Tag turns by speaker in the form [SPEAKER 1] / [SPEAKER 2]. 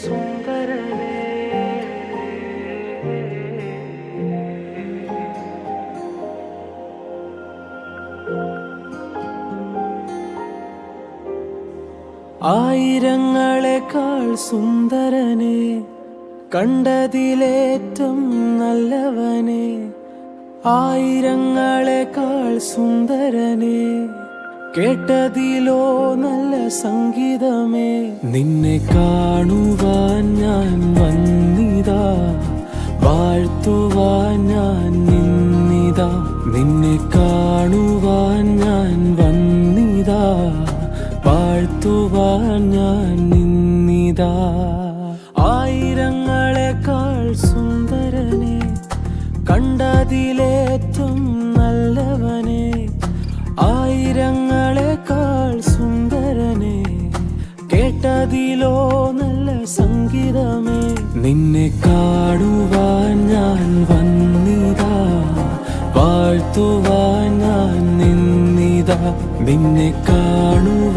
[SPEAKER 1] സുന്ദരനേ. ആയിരങ്ങളെക്കാൾ സുന്ദരനെ, കണ്ടതിലേറ്റം നല്ലവനെ. ആയിരങ്ങളെക്കാൾ സുന്ദരനെ, കേട്ടതിലോ നല്ല സംഗീതമേ. നിന്നെ കാണുവാൻ ഞാൻ വന്നിതാ, വാഴ്ത്തുവാൻ ഞാൻ നിന്നിതാ. നിന്നെ കാണുവാൻ ഞാൻ വന്നിതാ, വാഴ്ത്തുവാൻ ഞാൻ നിന്നിതാ. ആയിരങ്ങളെക്കാൾ സുന്ദരനെ, കണ്ടതിലേറ്റം നല്ലവനെ. ആയിരങ്ങളെക്കാൾ സുന്ദരനെ, കേട്ടതിലോ നല്ല സംഗീതമേ. നിന്നെ കാണുവാൻ ഞാൻ വന്നിതാ, വാഴ്ത്തുവാൻ ഞാൻ നിന്നിതാ. നിന്നെ കാണുവാൻ